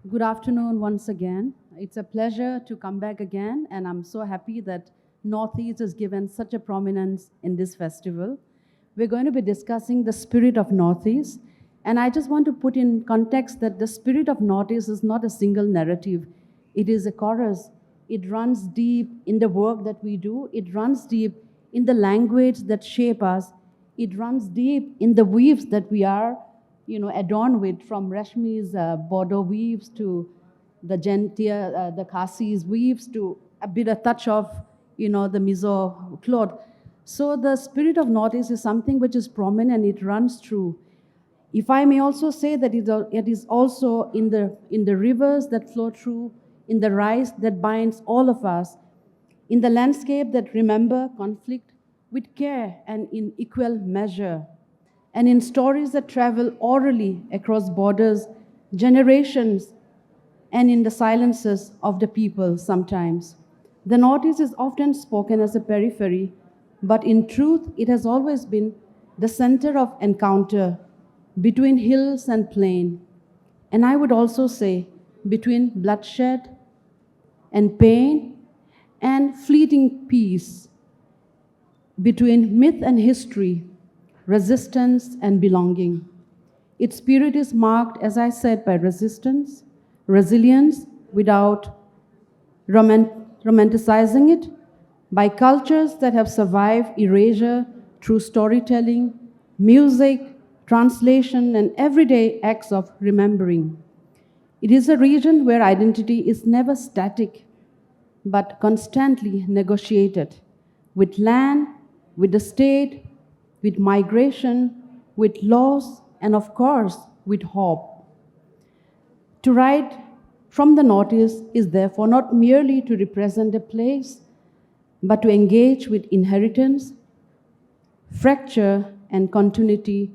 Good afternoon once again. It's a pleasure to come back again, and I'm so happy that Northeast is given such a prominence in this festival. We're going to be discussing the spirit of Northeast, and I just want to put in context that the spirit of Northeast is not a single narrative. It is a chorus. It runs deep in the work that we do. It runs deep in the language that shape us. It runs deep in the weaves that we are adorned with, from Rashmi's Bodo weaves to the Gentia, the Khasi's weaves to a bit of touch of, the Mizo cloth. So the spirit of Northeast is something which is prominent. It runs through. If I may also say that it is also in the rivers that flow through, in the rice that binds all of us, in the landscape that remember conflict with care and in equal measure, and in stories that travel orally across borders, generations, and in the silences of the people sometimes. The Northeast is often spoken as a periphery, but in truth, it has always been the center of encounter between hills and plain. And I would also say between bloodshed and pain and fleeting peace, between myth and history, resistance and belonging. Its spirit is marked, as I said, by resistance, resilience without romanticizing it, by cultures that have survived erasure through storytelling, music, translation, and everyday acts of remembering. It is a region where identity is never static, but constantly negotiated with land, with the state, with migration, with laws, and of course, with hope. To write from the Northeast is therefore not merely to represent a place, but to engage with inheritance, fracture, and continuity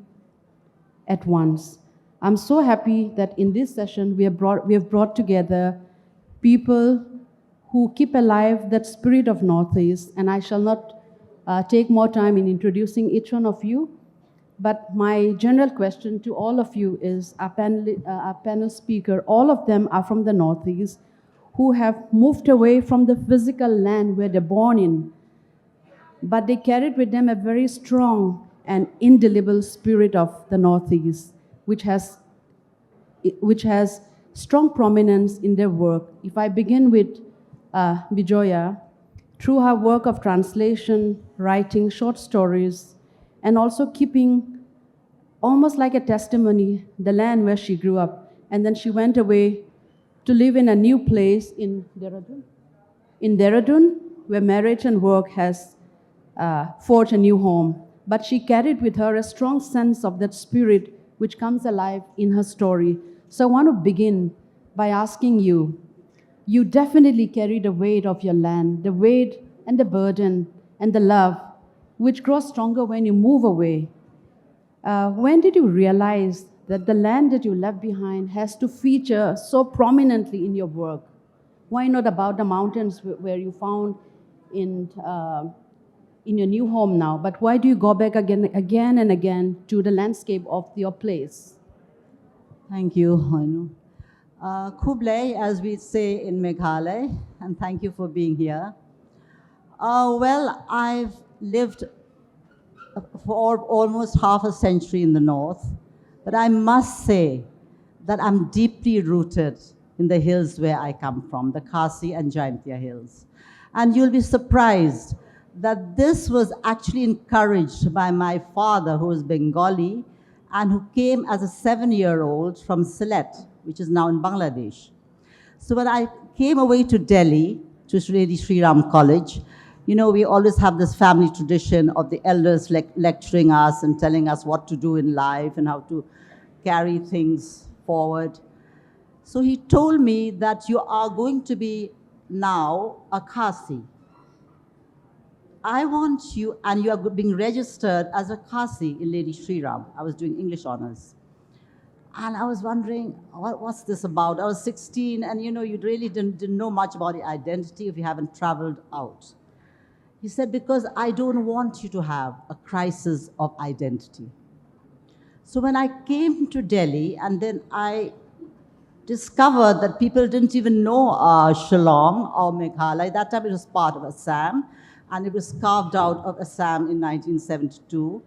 at once. I'm so happy that in this session we have brought together people who keep alive that spirit of Northeast, and I shall not take more time in introducing each one of you. But my general question to all of you is, our panel speaker, all of them are from the Northeast, who have moved away from the physical land where they're born in, but they carried with them a very strong and indelible spirit of the Northeast, which has strong prominence in their work. If I begin with Bijoya, through her work of translation, writing short stories, and also keeping almost like a testimony the land where she grew up. And then she went away to live in a new place in Dehradun, where marriage and work has forged a new home. But she carried with her a strong sense of that spirit which comes alive in her story. So I want to begin by asking you, you definitely carry the weight of your land, the weight and the burden and the love, which grows stronger when you move away. When did you realize that the land that you left behind has to feature so prominently in your work? Why not about the mountains where you found in your new home now, but why do you go back again and again to the landscape of your place? Thank you, Hoihnu. Kublai, as we say in Meghalaya, and thank you for being here. Well, I've lived for almost half a century in the north, but I must say that I'm deeply rooted in the hills where I come from, the Khasi and Jaipur hills. And you'll be surprised that this was actually encouraged by my father, who was Bengali, and who came as a 7-year-old from Sylhet, which is now in Bangladesh. So when I came away to Delhi, to Lady Sri Ram College, you know, we always have this family tradition of the elders lecturing us and telling us what to do in life and how to carry things forward. So he told me that you are going to be now a Khasi. I want you, and you are being registered as a Khasi in Lady Sri Ram. I was doing English honors. And I was wondering, what's this about? I was 16, and you know, you really didn't know much about the identity if you haven't traveled out. He said, because I don't want you to have a crisis of identity. So when I came to Delhi, and then I discovered that people didn't even know Shillong or Meghalaya. That time it was part of Assam, and it was carved out of Assam in 1972.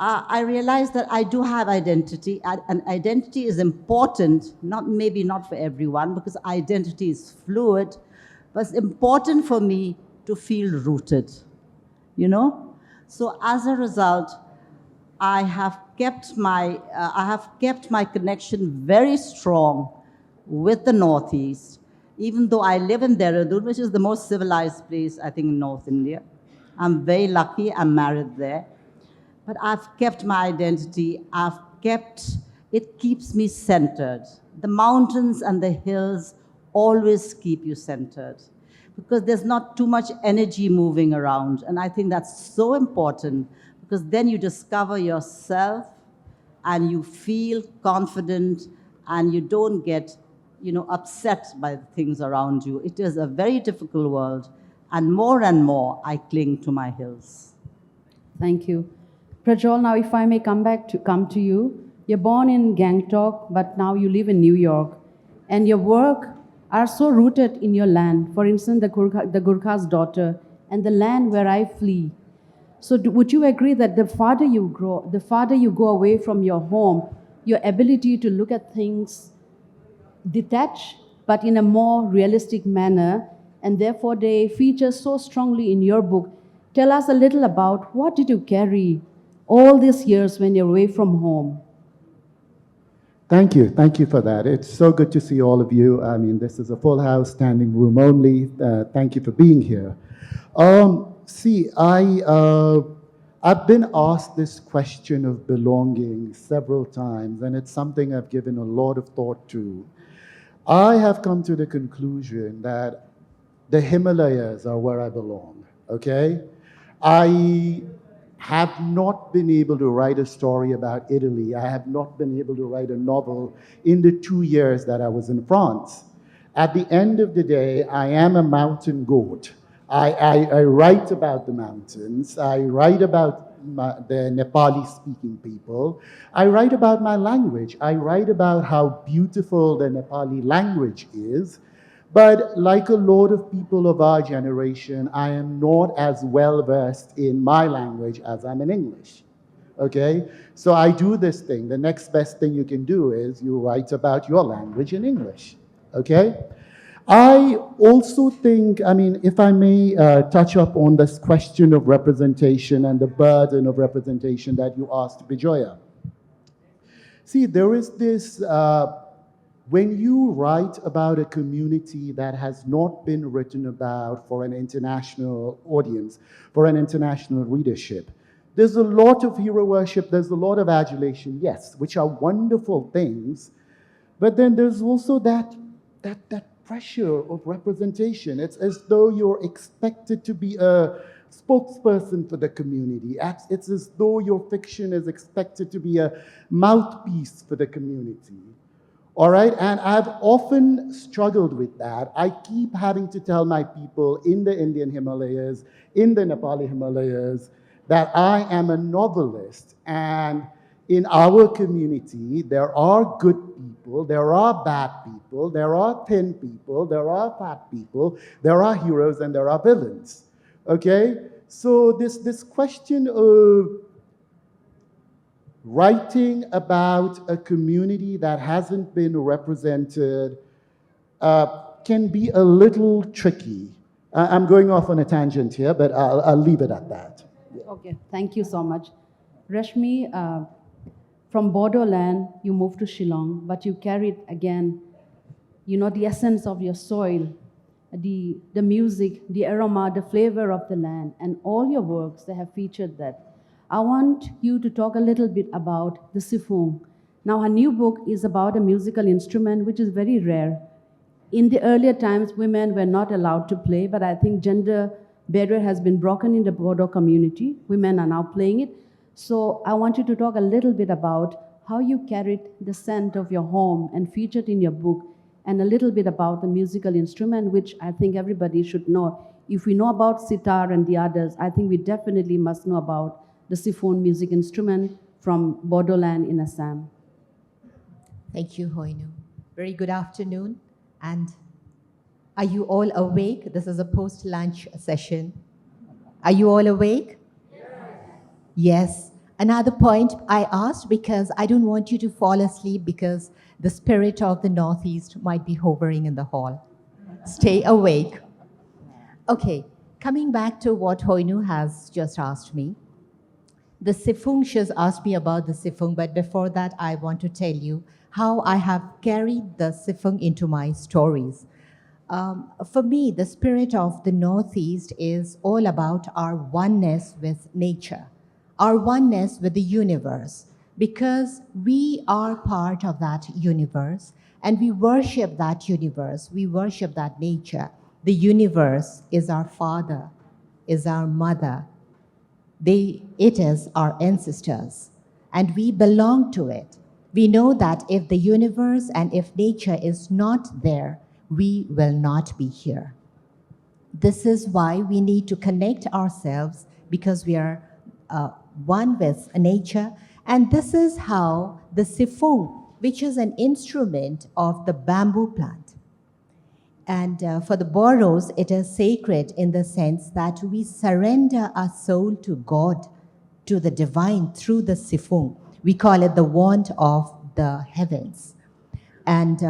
I realized that I do have identity, and identity is important, maybe not for everyone, because identity is fluid, but it's important for me to feel rooted, you know? So as a result, I have kept my connection very strong with the Northeast, even though I live in Dehradun, which is the most civilized place, I think, in North India. I'm very lucky, I'm married there. But I've kept my identity, it keeps me centered. The mountains and the hills always keep you centered because there's not too much energy moving around. And I think that's so important because then you discover yourself and you feel confident and you don't get, upset by the things around you. It is a very difficult world, and more I cling to my hills. Thank you. Prajwal, now if I may come to you. You're born in Gangtok, but now you live in New York. And your work are so rooted in your land. For instance, the Gurkha's daughter and the land where I flee. So would you agree that the farther you go away from your home, your ability to look at things detached, but in a more realistic manner, and therefore they feature so strongly in your book. Tell us a little about what did you carry all these years when you're away from home? Thank you for that. It's so good to see all of you. I mean, this is a full house, standing room only. Thank you for being here. I've been asked this question of belonging several times, and it's something I've given a lot of thought to. I have come to the conclusion that the Himalayas are where I belong, okay? I have not been able to write a story about Italy. I have not been able to write a novel in the 2 years that I was in France. At the end of the day, I am a mountain goat. I write about the mountains. I write about the Nepali-speaking people. I write about my language. I write about how beautiful the Nepali language is. But like a lot of people of our generation, I am not as well versed in my language as I'm in English, okay? So I do this thing. The next best thing you can do is you write about your language in English, okay? I also think, I mean, if I may touch up on this question of representation and the burden of representation that you asked Bijoya. See, there is this, when you write about a community that has not been written about for an international audience, for an international readership, there's a lot of hero worship, there's a lot of adulation, yes, which are wonderful things, but then there's also that pressure of representation. It's as though you're expected to be a spokesperson for the community. It's as though your fiction is expected to be a mouthpiece for the community. All right, and I've often struggled with that. I keep having to tell my people in the Indian Himalayas, in the Nepali Himalayas, that I am a novelist. And in our community, there are good people, there are bad people, there are thin people, there are fat people, there are heroes and there are villains. Okay? So this question of writing about a community that hasn't been represented can be a little tricky. I'm going off on a tangent here, but I'll leave it at that. Okay, thank you so much. Rashmi, from Bodo land, you moved to Shillong, but you carried again, the essence of your soil, the music, the aroma, the flavor of the land, and all your works, they have featured that. I want you to talk a little bit about the Siphoong. Now, her new book is about a musical instrument, which is very rare. In the earlier times, women were not allowed to play, but I think gender barrier has been broken in the Bodo community. Women are now playing it. So I want you to talk a little bit about how you carried the scent of your home and featured in your book, and a little bit about the musical instrument, which I think everybody should know. If we know about sitar and the others, I think we definitely must know about the Siphoong music instrument from Bodo land in Assam. Thank you, Hoihnu. Very good afternoon. And are you all awake? This is a post-lunch session. Are you all awake? Yes. Another point I asked because I don't want you to fall asleep because the spirit of the Northeast might be hovering in the hall. Stay awake. Okay, coming back to what Hoihnu has just asked me. The Siphoong, she's asked me about the Siphoong, but before that, I want to tell you how I have carried the Siphoong into my stories. For me, the spirit of the Northeast is all about our oneness with nature, our oneness with the universe, because we are part of that universe and we worship that universe, we worship that nature. The universe is our father, is our mother. It is our ancestors, and we belong to it. We know that if the universe and if nature is not there, we will not be here. This is why we need to connect ourselves because we are one with nature. And this is how the Siphoong, which is an instrument of the bamboo plant. And for the Bodos, it is sacred in the sense that we surrender our soul to God, to the divine through the Siphoong. We call it the wand of the heavens. And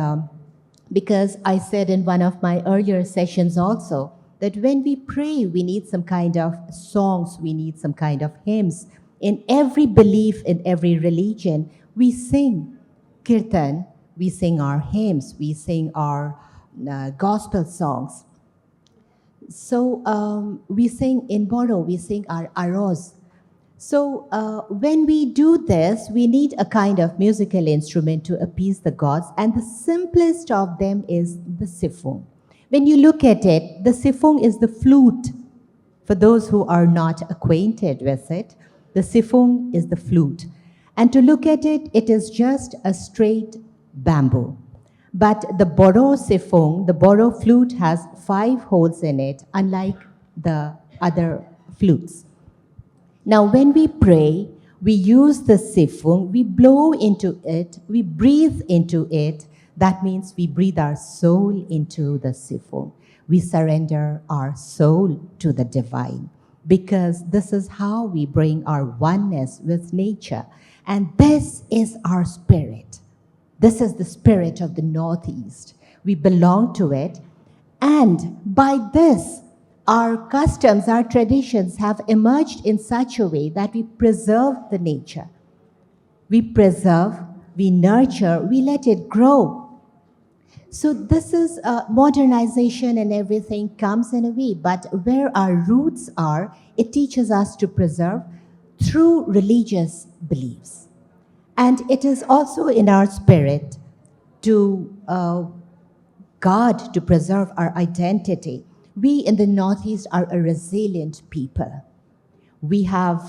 because I said in one of my earlier sessions also, that when we pray, we need some kind of songs, we need some kind of hymns. In every belief, in every religion, we sing kirtan, we sing our hymns, we sing our gospel songs. So we sing in Bodo, we sing our aros. So when we do this, we need a kind of musical instrument to appease the gods, and the simplest of them is the Siphoong. When you look at it, the Siphoong is the flute. For those who are not acquainted with it, the Siphoong is the flute. And to look at it, it is just a straight bamboo. But the Bodo Siphoong, the Bodo flute has 5 holes in it, unlike the other flutes. Now, when we pray, we use the Siphoong, we blow into it, we breathe into it. That means we breathe our soul into the Siphoong. We surrender our soul to the divine, because this is how we bring our oneness with nature. And this is our spirit. This is the spirit of the Northeast. We belong to it. And by this, our customs, our traditions have emerged in such a way that we preserve the nature. We preserve, we nurture, we let it grow. So this is modernization and everything comes in a way, but where our roots are, it teaches us to preserve through religious beliefs. And it is also in our spirit to guard, to preserve our identity. We in the Northeast are a resilient people. We have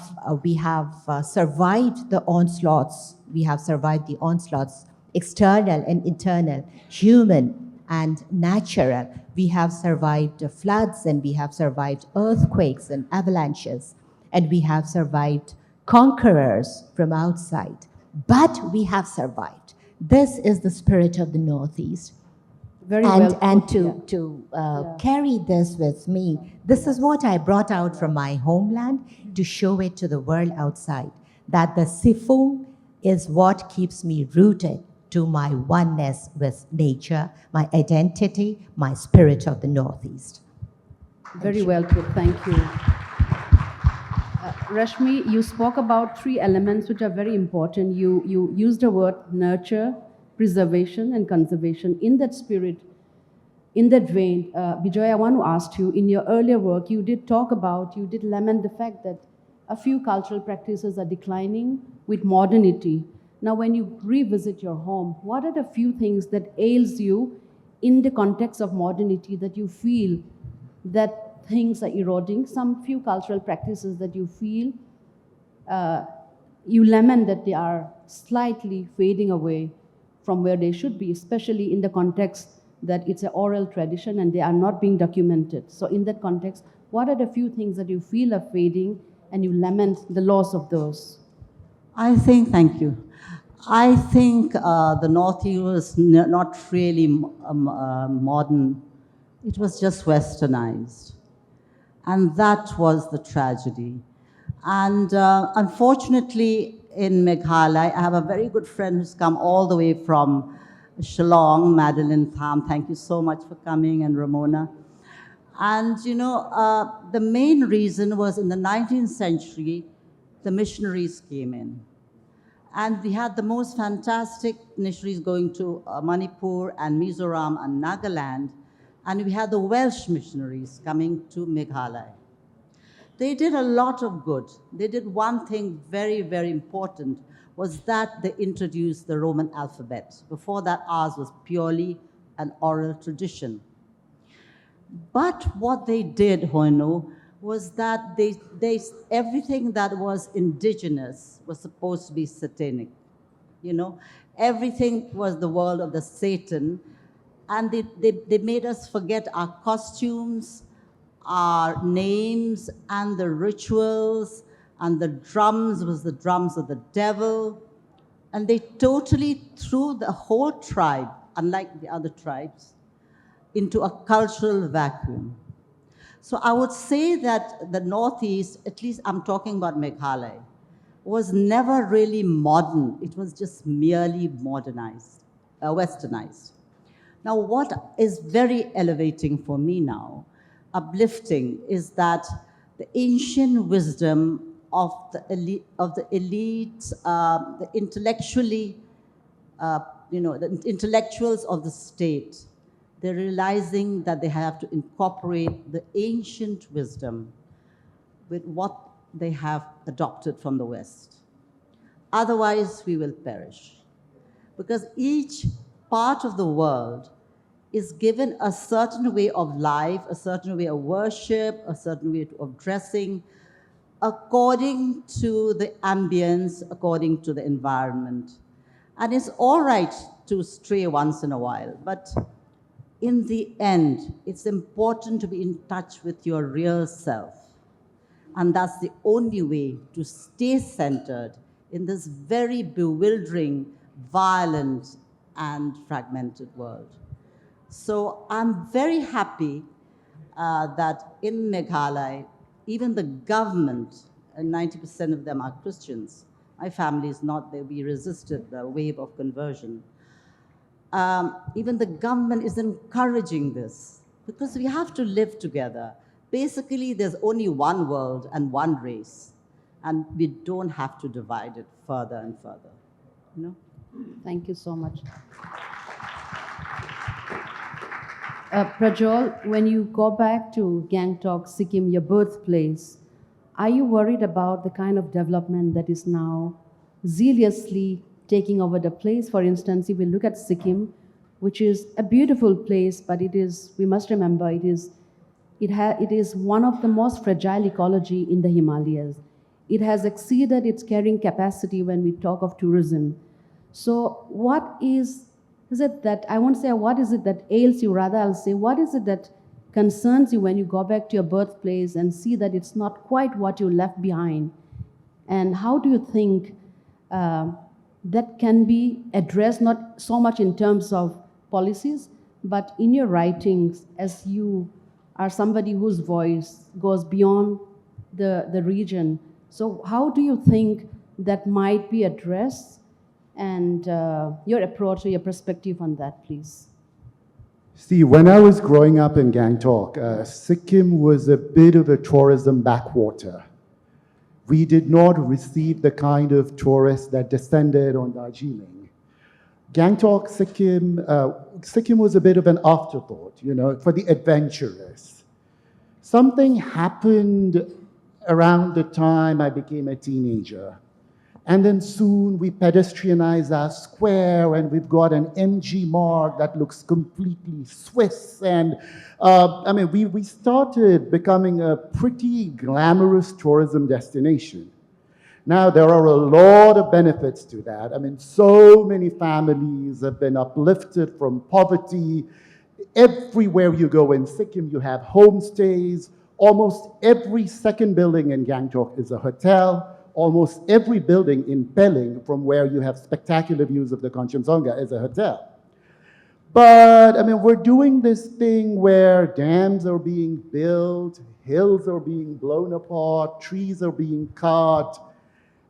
survived the onslaughts. We have survived the onslaughts, external and internal, human and natural. We have survived floods, and we have survived earthquakes and avalanches, and we have survived conquerors from outside. But we have survived. This is the spirit of the Northeast. Very well And put, to carry this with me, this is what I brought out from my homeland to show it to the world outside, that the Siphoong is what keeps me rooted to my oneness with nature, my identity, my spirit of the Northeast. Very well put, thank you. Rashmi, you spoke about 3 elements which are very important. You used the word nurture, preservation, and conservation. In that spirit, in that vein, Bijoya, I want to ask you, in your earlier work, you did lament the fact that a few cultural practices are declining with modernity. Now, when you revisit your home, what are the few things that ails you in the context of modernity that you feel that things are eroding, some few cultural practices that you feel, you lament that they are slightly fading away from where they should be, especially in the context that it's an oral tradition and they are not being documented. So in that context, what are the few things that you feel are fading and you lament the loss of those? I think, thank you. I think the Northeast was not really modern. It was just westernized. And that was the tragedy. And unfortunately, in Meghalaya, I have a very good friend who's come all the way from Shillong, Madeline Tham. Thank you so much for coming, and Ramona. And you know, the main reason was in the 19th century, the missionaries came in. And we had the most fantastic missionaries going to Manipur and Mizoram and Nagaland. And we had the Welsh missionaries coming to Meghalaya. They did a lot of good. They did one thing very, very important, was that they introduced the Roman alphabet. Before that, ours was purely an oral tradition. But what they did, Hoihnu, was that everything that was indigenous was supposed to be satanic. You know, everything was the world of the Satan, and they made us forget our costumes, our names, and the rituals, and the drums was the drums of the devil. And they totally threw the whole tribe, unlike the other tribes, into a cultural vacuum. So I would say that the Northeast, at least I'm talking about Meghalaya, was never really modern. It was just merely modernized, westernized. Now, what is very elevating for me now, uplifting, is that the ancient wisdom of the elite, the intellectually, the intellectuals of the state, they're realizing that they have to incorporate the ancient wisdom with what they have adopted from the West. Otherwise, we will perish. Because each part of the world is given a certain way of life, a certain way of worship, a certain way of dressing, according to the ambience, according to the environment. And it's all right to stray once in a while, but in the end, it's important to be in touch with your real self. And that's the only way to stay centered in this very bewildering, violent, and fragmented world. So I'm very happy that in Meghalaya, even the government, and 90% of them are Christians. My family is not, we resisted the wave of conversion. Even the government is encouraging this, because we have to live together. Basically, there's only one world and one race, and we don't have to divide it further and further. You know? Thank you so much. Prajwal, when you go back to Gangtok, Sikkim, your birthplace, are you worried about the kind of development that is now zealously taking over the place? For instance, if we look at Sikkim, which is a beautiful place, but it is, we must remember, it is one of the most fragile ecology in the Himalayas. It has exceeded its carrying capacity when we talk of tourism. So what is it that, I won't say what is it that ails you, rather I'll say, what is it that concerns you when you go back to your birthplace and see that it's not quite what you left behind? And how do you think that can be addressed, not so much in terms of policies, but in your writings, as you are somebody whose voice goes beyond the region? So how do you think that might be addressed, and your approach or your perspective on that, please? See, when I was growing up in Gangtok, Sikkim was a bit of a tourism backwater. We did not receive the kind of tourists that descended on Darjeeling. Gangtok, Sikkim was a bit of an afterthought, you know, for the adventurous. Something happened around the time I became a teenager. And then soon we pedestrianize our square, and we've got an MG mark that looks completely Swiss. And I mean, we started becoming a pretty glamorous tourism destination. Now, there are a lot of benefits to that. I mean, so many families have been uplifted from poverty. Everywhere you go in Sikkim, you have homestays. Almost every second building in Gangtok is a hotel. almost every building in Pelling, from where you have spectacular views of the Kanchenjunga, is a hotel. But, I mean, we're doing this thing where dams are being built, hills are being blown apart, trees are being cut,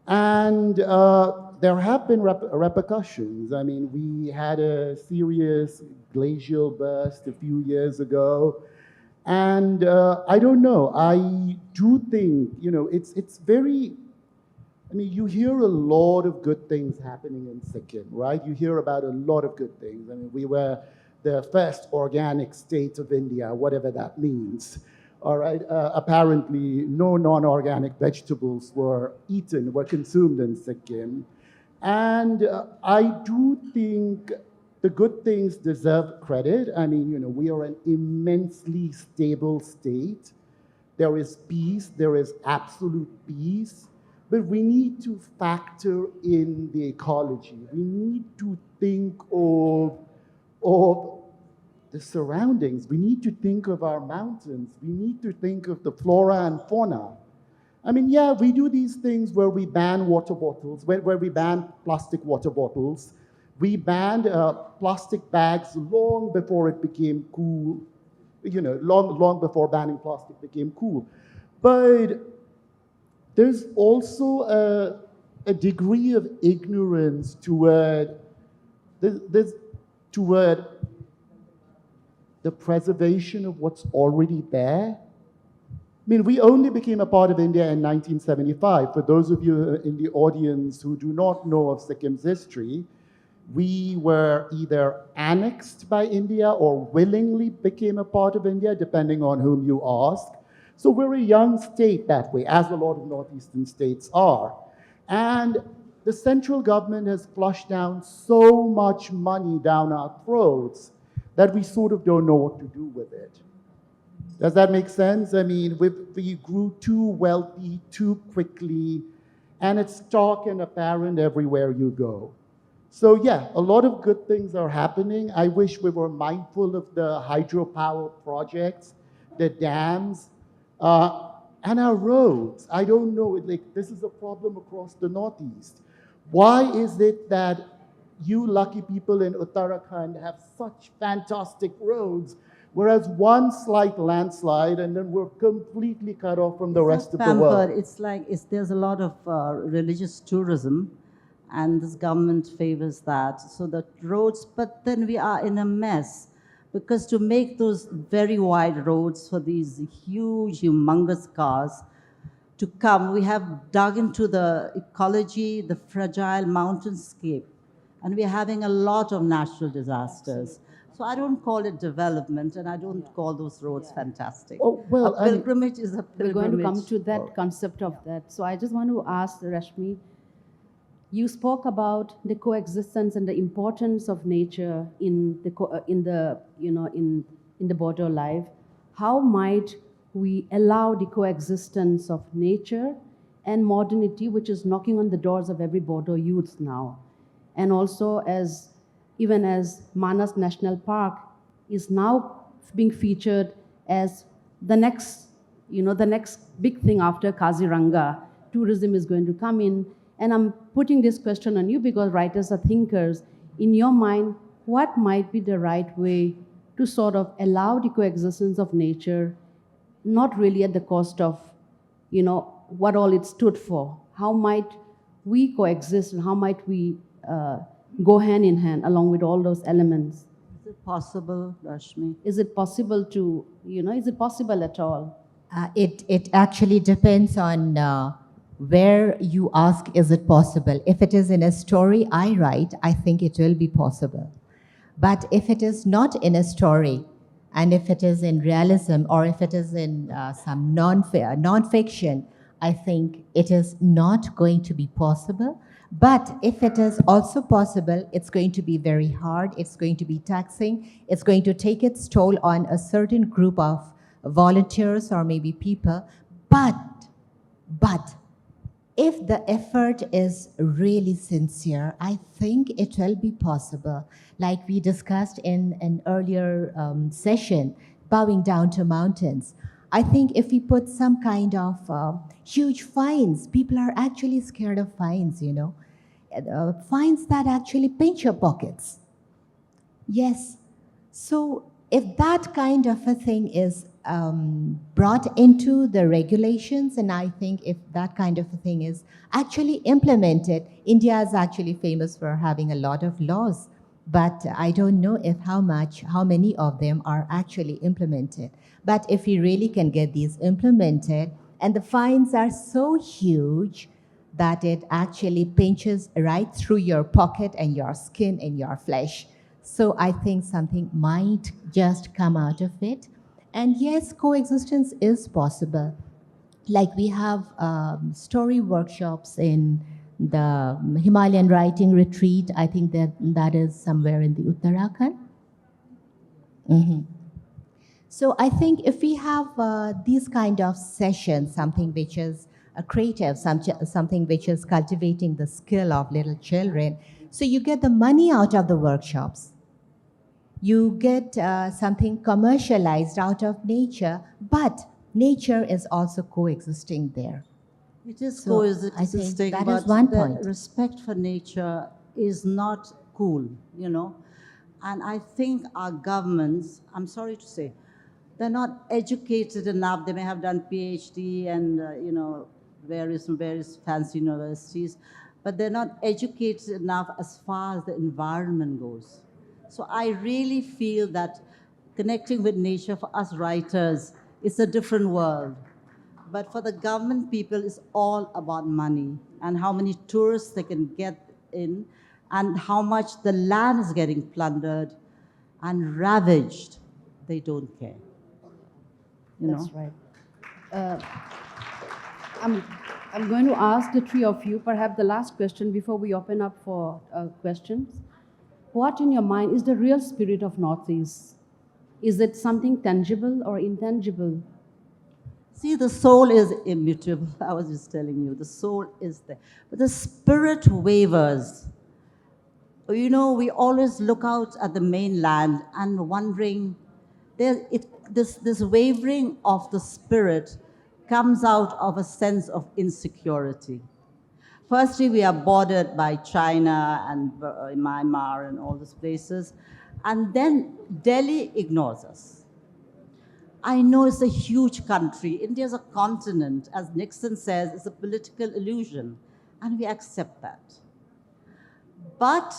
and there have been repercussions. I mean, we had a serious glacial burst a few years ago, and I don't know, I do think, you know, it's very, I mean, you hear a lot of good things happening in Sikkim, right? You hear about a lot of good things. I mean, we were the first organic state of India, whatever that means. All right, apparently no non-organic vegetables were consumed in Sikkim. And I do think the good things deserve credit. I mean, you know, we are an immensely stable state. There is peace, there is absolute peace. But we need to factor in the ecology. We need to think of the surroundings. We need to think of our mountains. We need to think of the flora and fauna. I mean, yeah, we do these things where we ban water bottles, where we ban plastic water bottles. We banned plastic bags long before it became cool, you know, long before banning plastic became cool. But there's also a degree of ignorance toward the preservation of what's already there. I mean, we only became a part of India in 1975. For those of you in the audience who do not know of Sikkim's history, we were either annexed by India or willingly became a part of India, depending on whom you ask. So we're a young state that way, as a lot of northeastern states are. And the central government has flushed down so much money down our throats that we sort of don't know what to do with it. Does that make sense? I mean, we grew too wealthy too quickly, and it's stark and apparent everywhere you go. So yeah, a lot of good things are happening. I wish we were mindful of the hydropower projects, the dams, and our roads. I don't know, like, this is a problem across the Northeast. Why is it that you lucky people in Uttarakhand have such fantastic roads, whereas one slight landslide and then we're completely cut off from the rest of the world? It's like there's a lot of religious tourism, and this government favors that. So the roads, but then we are in a mess, because to make those very wide roads for these huge, humongous cars to come, we have dug into the ecology, the fragile mountainscape, and we're having a lot of natural disasters. So I don't call it development, and I don't call those roads fantastic. Oh, well, a pilgrimage is a pilgrimage. We're going to come to that concept of that. So I just want to ask Rashmi, you spoke about the coexistence and the importance of nature in the Bodo life. How might we allow the coexistence of nature and modernity, which is knocking on the doors of every Bodo youth now? And also, even as Manas National Park is now being featured as the next big thing after Kaziranga. Tourism is going to come in. And I'm putting this question on you because writers are thinkers. In your mind, what might be the right way to sort of allow the coexistence of nature, not really at the cost of, what all it stood for? How might we coexist, and how might we go hand in hand along with all those elements? Is it possible, Rashmi? Is it possible to, is it possible at all? It actually depends on where you ask, is it possible? If it is in a story I write, I think it will be possible. But if it is not in a story, and if it is in realism, or if it is in some non-fiction, I think it is not going to be possible. But if it is also possible, it's going to be very hard, it's going to be taxing, it's going to take its toll on a certain group of volunteers or maybe people. But if the effort is really sincere, I think it will be possible. Like we discussed in an earlier session, bowing down to mountains. I think if we put some kind of huge fines, people are actually scared of fines, you know, fines that actually pinch your pockets. Yes. So if that kind of a thing is brought into the regulations, and I think if that kind of a thing is actually implemented, India is actually famous for having a lot of laws, but I don't know if how many of them are actually implemented. But if we really can get these implemented, and the fines are so huge that it actually pinches right through your pocket and your skin and your flesh. So I think something might just come out of it. And yes, coexistence is possible. Like we have story workshops in the Himalayan writing retreat. I think that is somewhere in the Uttarakhand. Mhm. So I think if we have these kind of sessions, something which is creative, something which is cultivating the skill of little children, so you get the money out of the workshops. You get something commercialized out of nature, but nature is also coexisting there. It is So I coexisting, think that but is one the point. respect for nature is not cool, you know. And I think our governments, I'm sorry to say, they're not educated enough. They may have done PhD and, you know, various fancy universities, but they're not educated enough as far as the environment goes. So I really feel that connecting with nature for us writers is a different world. But for the government people, it's all about money and how many tourists they can get in and how much the land is getting plundered and ravaged. They don't care. You That's know? right. I'm going to ask the three of you, perhaps the last question before we open up for questions. What in your mind is the real spirit of Northeast? Is it something tangible or intangible? See, the soul is immutable. I was just telling you, the soul is there. But the spirit wavers. You know, we always look out at the mainland and wondering, this wavering of the spirit comes out of a sense of insecurity. Firstly, we are bordered by China and Myanmar and all those places. And then Delhi ignores us. I know it's a huge country. India is a continent. As Nixon says, it's a political illusion. And we accept that. But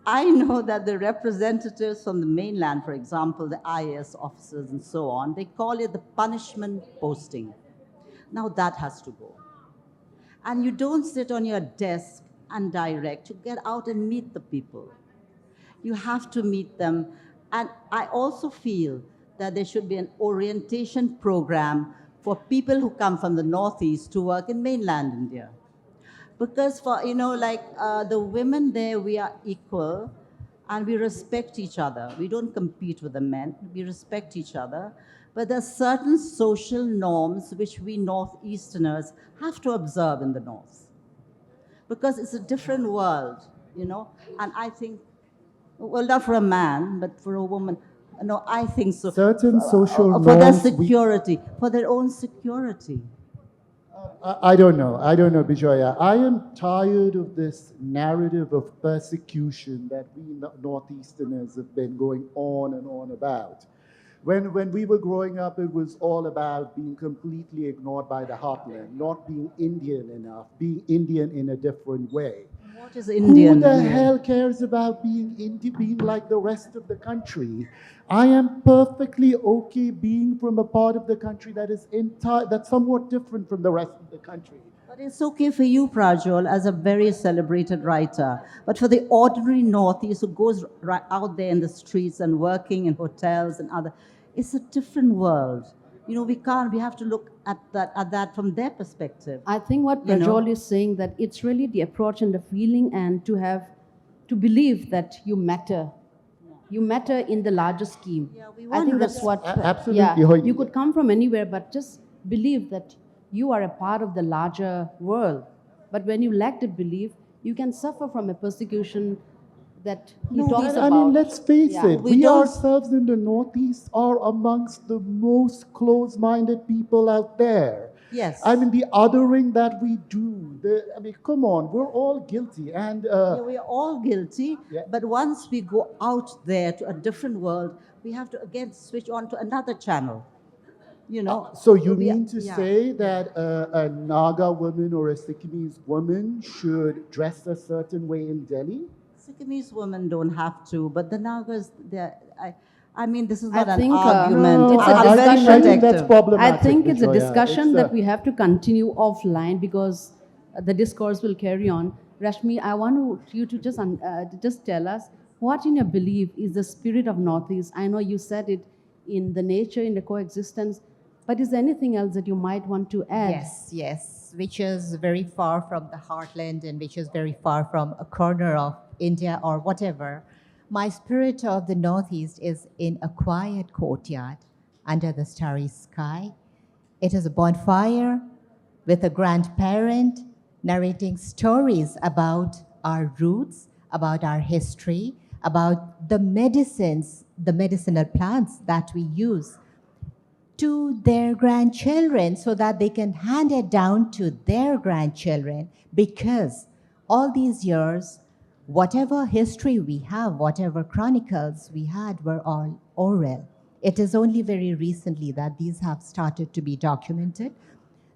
I know that the representatives from the mainland, for example, the IAS officers and so on, they call it the punishment posting. Now that has to go. And you don't sit on your desk and direct. You get out and meet the people. You have to meet them. And I also feel that there should be an orientation program for people who come from the Northeast to work in mainland India. Because for, you know, like the women there, we are equal and we respect each other. We don't compete with the men, we respect each other. But there are certain social norms which we Northeasterners have to observe in the North. Because it's a different world, you know? And I think, well, not for a man, but for a woman. No, I think so. Certain social for their norms security, for their own security. I don't know. I don't know, Bijoya. I am tired of this narrative of persecution that we Northeasterners have been going on and on about. When we were growing up, it was all about being completely ignored by the heartland, not being Indian enough, being Indian in a different way. What is Indian? Who the hell cares about being being like the rest of the country? I am perfectly okay being from a part of the country that is that's somewhat different from the rest of the country. But it's okay for you, Prajwal, as a very celebrated writer. But for the ordinary Northeast who goes right out there in the streets and working in hotels and other, it's a different world. You know, we have to look at that from their perspective. I think what You know? Prajwal is saying, that it's really the approach and the feeling, and to believe that you matter. You matter in the larger scheme. Yeah, we I want think that's what. Absolutely. Yeah, you could come from anywhere, but just believe that you are a part of the larger world. But when you lack the belief, you can suffer from a persecution that he No, talks I about. mean, let's face Yeah. it. We We don't- ourselves in the Northeast are amongst the most closed-minded people out there. Yes. I mean, the othering that we do. I mean, come on, we're all guilty. And Yeah, we are all guilty, Yeah. but once we go out there to a different world, we have to again switch on to another channel. You know. so you we are- mean to yeah. say that a Naga woman or a Sikkimese woman should dress a certain way in Delhi? Sikkimese women don't have to, but the Nagas, I mean, this is not an think, argument. no, it's a I'm very discussion. I think that's protective. problematic. I think it's a Bijoya. discussion It's, that we have to continue offline because the discourse will carry on. Rashmi, I want you to just tell us what in your belief is the spirit of Northeast. I know you said it in the nature, in the coexistence, but is there anything else that you might want to add? Yes, which is very far from the heartland and which is very far from a corner of India or whatever. My spirit of the Northeast is in a quiet courtyard under the starry sky. It is a bonfire with a grandparent narrating stories about our roots, about our history, about the medicines, the medicinal plants that we use to their grandchildren so that they can hand it down to their grandchildren, because all these years, whatever history we have, whatever chronicles we had were all oral. It is only very recently that these have started to be documented.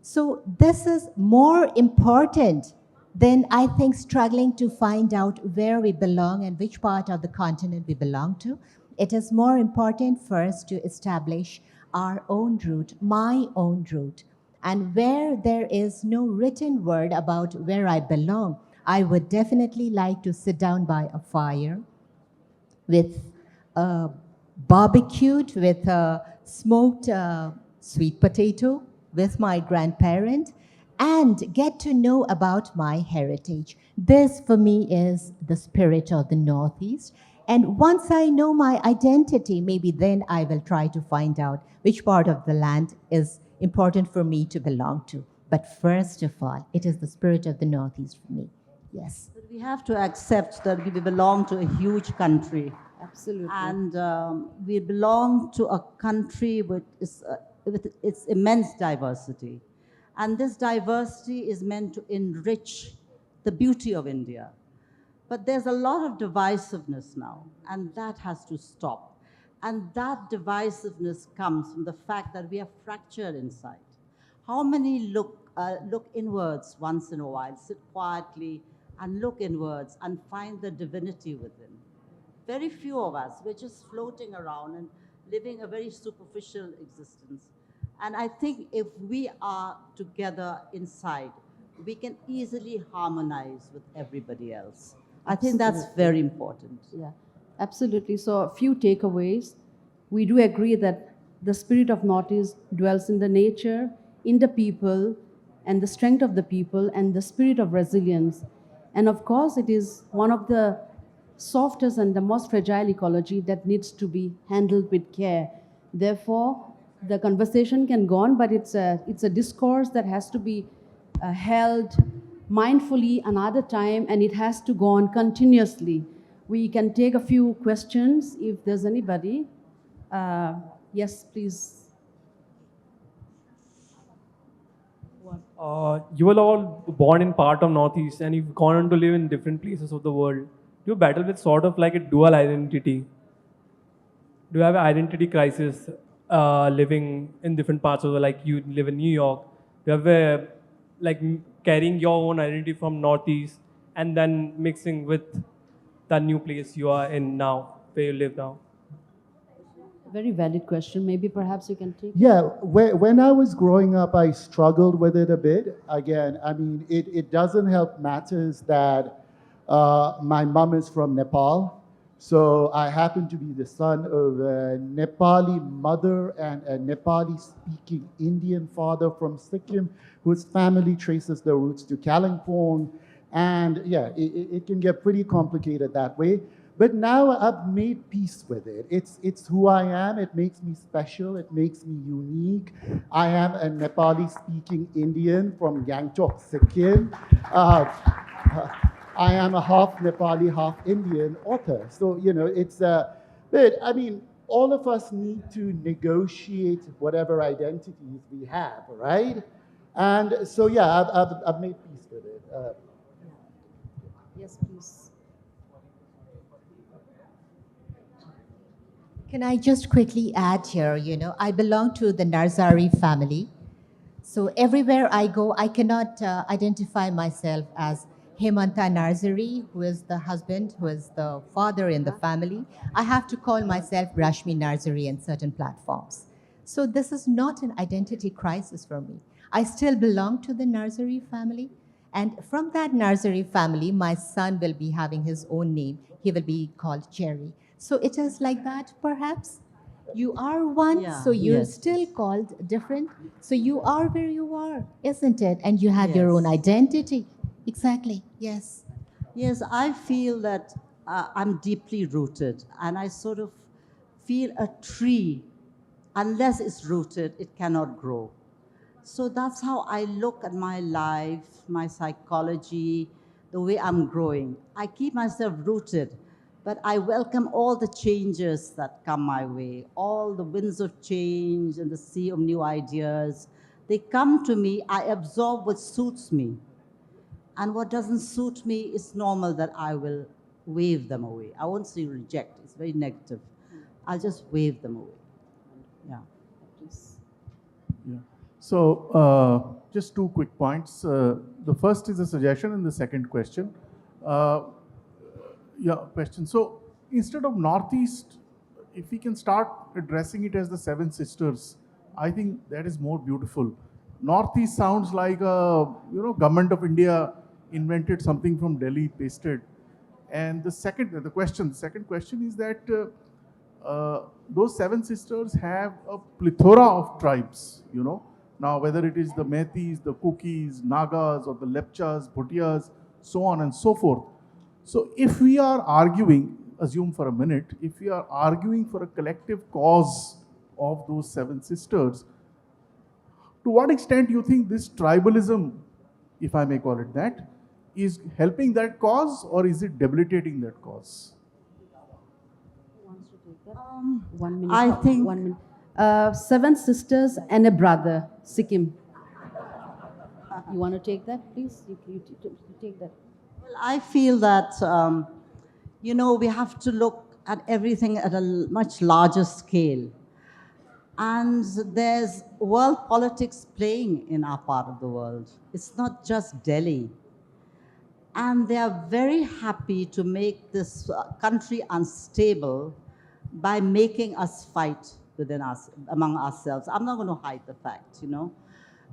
So this is more important than, I think, struggling to find out where we belong and which part of the continent we belong to. It is more important first to establish our own root, my own root. And where there is no written word about where I belong, I would definitely like to sit down by a fire with barbecued with a smoked sweet potato with my grandparent and get to know about my heritage. This for me is the spirit of the Northeast. And once I know my identity, maybe then I will try to find out which part of the land is important for me to belong to. But first of all, it is the spirit of the Northeast for me. Yes. But we have to accept that we belong to a huge country. Absolutely. And we belong to a country with its immense diversity. And this diversity is meant to enrich the beauty of India. But there's a lot of divisiveness now, and that has to stop. And that divisiveness comes from the fact that we are fractured inside. How many look inwards once in a while, sit quietly and look inwards and find the divinity within? Very few of us. We're just floating around and living a very superficial existence. And I think if we are together inside, we can easily harmonize with everybody else. I think that's very important. Yeah, absolutely. So a few takeaways. We do agree that the spirit of Northeast dwells in the nature, in the people, and the strength of the people, and the spirit of resilience. And of course, it is one of the softest and the most fragile ecology that needs to be handled with care. Therefore, the conversation can go on, but it's a discourse that has to be held mindfully another time, and it has to go on continuously. We can take a few questions if there's anybody. Yes, please. You were all born in part of Northeast and you've gone on to live in different places of the world. Do you battle with sort of like a dual identity? Do you have an identity crisis living in different parts of the, like you live in New York? Do you have a, like carrying your own identity from Northeast and then mixing with the new place you are in now, where you live now? Very valid question. Maybe perhaps you can take. Yeah, when I was growing up, I struggled with it a bit. Again, I mean, it doesn't help matters that my mom is from Nepal. So I happen to be the son of a Nepali mother and a Nepali-speaking Indian father from Sikkim, whose family traces their roots to Kalimpong. And yeah, it can get pretty complicated that way. But now I've made peace with it. It's who I am. It makes me special. It makes me unique. I am a Nepali-speaking Indian from Gangtok, Sikkim. I am a half Nepali, half Indian author. So, it's but I mean, all of us need to negotiate whatever identities we have, right? And so, yeah, I've made peace with it. Yes, please. Can I just quickly add here, I belong to the Narzary family. So everywhere I go, I cannot identify myself as Hemanta Narzary, who is the husband, who is the father in the family. I have to call myself Rashmi Narzary in certain platforms. So this is not an identity crisis for me. I still belong to the Narzary family. And from that Narzary family, my son will be having his own name. He will be called Jerry. So it is like that, perhaps. You are one, Yeah, so you're yes, still yes. called different. So you are where you are, isn't it? And you have your own Yes. identity. Exactly, yes. Yes, I feel that I'm deeply rooted, and I sort of feel a tree, unless it's rooted, it cannot grow. So that's how I look at my life, my psychology, the way I'm growing. I keep myself rooted, but I welcome all the changes that come my way, all the winds of change and the sea of new ideas. They come to me, I absorb what suits me. And what doesn't suit me, it's normal that I will wave them away. I won't say reject, it's very negative. I'll just wave them away. Yeah. Please. Yeah. So, just two quick points. The first is a suggestion, and the second question. Uh, question. So, instead of Northeast, if we can start addressing it as the Seven Sisters, I think that is more beautiful. Northeast sounds like government of India invented something from Delhi, pasted. And the second question is that those Seven Sisters have a plethora of tribes, Now, whether it is the Metis, the Kukis, Nagas, or the Lepchas, Bhutias, so on and so forth. So if we are arguing, assume for a minute, if we are arguing for a collective cause of those Seven Sisters, to what extent do you think this tribalism, if I may call it that, is helping that cause, or is it debilitating that cause? Who wants to take that? 1 minute. I think- 1 minute. Seven sisters and a brother, Sikkim. You want to take that, please? You take that. Well, I feel that, we have to look at everything at a much larger scale. And there's world politics playing in our part of the world. It's not just Delhi. And they are very happy to make this country unstable by making us fight within us, among ourselves. I'm not going to hide the fact,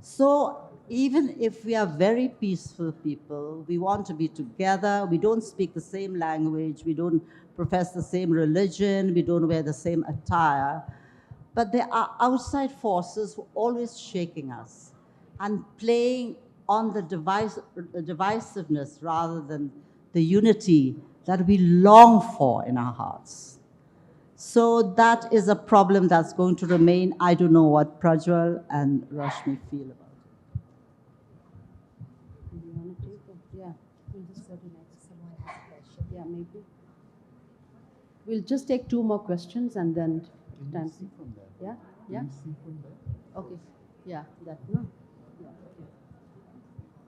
So even if we are very peaceful people, we want to be together, we don't speak the same language, we don't profess the same religion, we don't wear the same attire, but there are outside forces who are always shaking us and playing on the divisiveness rather than the unity that we long for in our hearts. So that is a problem that's going to remain. I don't know what Prajwal and Rashmi feel about it. Do you want to take it? Yeah. We'll just go to next. Someone has a question. Yeah, maybe. We'll just take 2 more questions and then time. Yeah? Yeah? Okay. Yeah, that. No? Yeah, okay.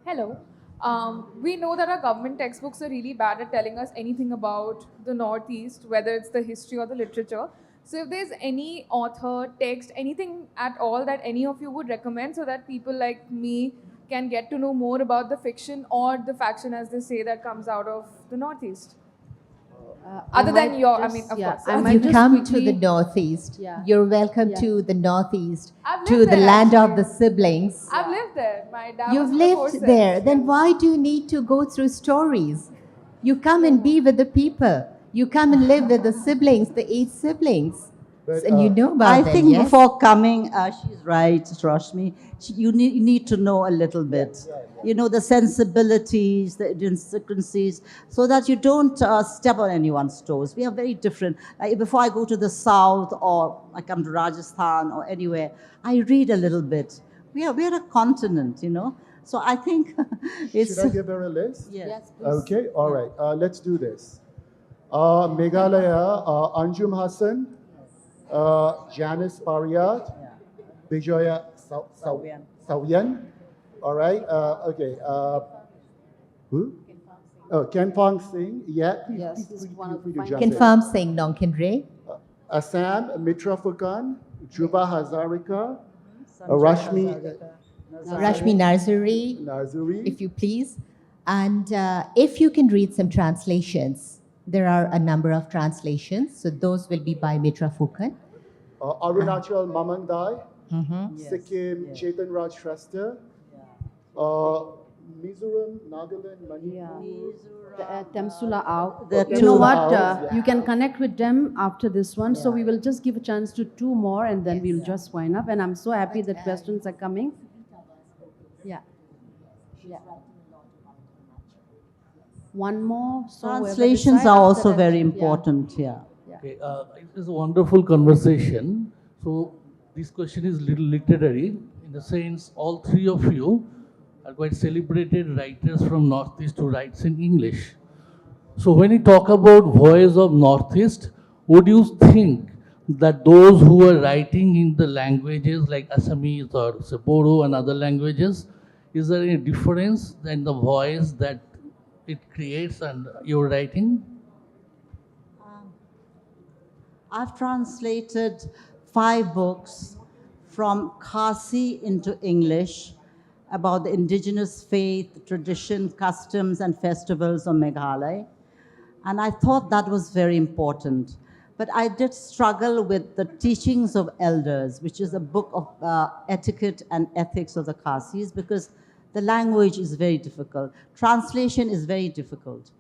Hello. We know that our government textbooks are really bad at telling us anything about the Northeast, whether it's the history or the literature. So if there's any author, text, anything at all that any of you would recommend so that people like me can get to know more about the fiction or the faction, as they say, that comes out of the Northeast. Other than your, of course. I If might you just come to quickly- the Northeast, Yeah. you're welcome Yeah. to the Northeast, I've to lived the there, land of actually. the siblings. I've lived there. My dad You've was in the lived forces. there, then Yes. why do you need to go through stories? You come and be with the people. You come and live with the siblings, the 8 siblings. But, And you know about I them, think yes? before coming, she's right, Rashmi, you need to know a little bit. The sensibilities, the idiosyncrasies, so that you don't step on anyone's toes. We are very different. Like before I go to the south or I come to Rajasthan or anywhere, I read a little bit. We are a continent, So I think it's... Should I give her a list? Yes. Okay, all right. Let's do this. Meghalaya, Anjum Hassan, Janice Pariat, Bijoya Sawian. All right. Okay. Who? Oh, Kalimpong Singh. Yeah. Yes, this is one of the finest. Confirm saying Nongkin Ray. Assam, Mitra Fukan, Juba Hazarika, Rashmi Narzary, if you please. And if you can read some translations, there are a number of translations. So those will be by Mitra Fukan. Arunachal Mamandai, Sikkim Chetan Raj Shrestha, Mizoram, Nagaland, Manipur. Temsula Ao. The You know two what? Aos, You can connect with them after this one. So we will just give a chance to two more and then we'll just wind up. And I'm so happy that questions are coming. Yeah. Yeah. One more. So whoever Translations decides are after also that, very yeah. important, yeah. Okay, it is a wonderful conversation. So this question is little literary in the sense all three of you are quite celebrated writers from Northeast who writes in English. So when you talk about voice of Northeast, would you think that those who are writing in the languages like Assamese or say, Bodo and other languages, is there any difference in the voice that it creates and you're writing? I've translated 5 books from Khasi into English about the indigenous faith, tradition, customs, and festivals of Meghalaya. And I thought that was very important. But I did struggle with the teachings of elders, which is a book of etiquette and ethics of the Khasis, because the language is very difficult. Translation is very difficult.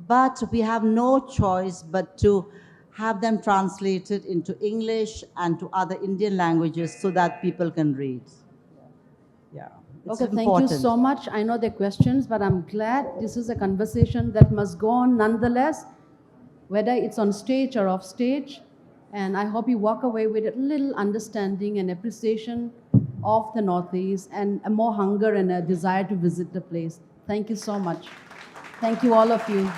But we have no choice but to have them translated into English and to other Indian languages so that people can read. Yeah. It's Okay, important. thank you so much. I know the questions, but I'm glad this is a conversation that must go on nonetheless, whether it's on stage or off stage. And I hope you walk away with a little understanding and appreciation of the Northeast and a more hunger and a desire to visit the place. Thank you so much. Thank you, all of you.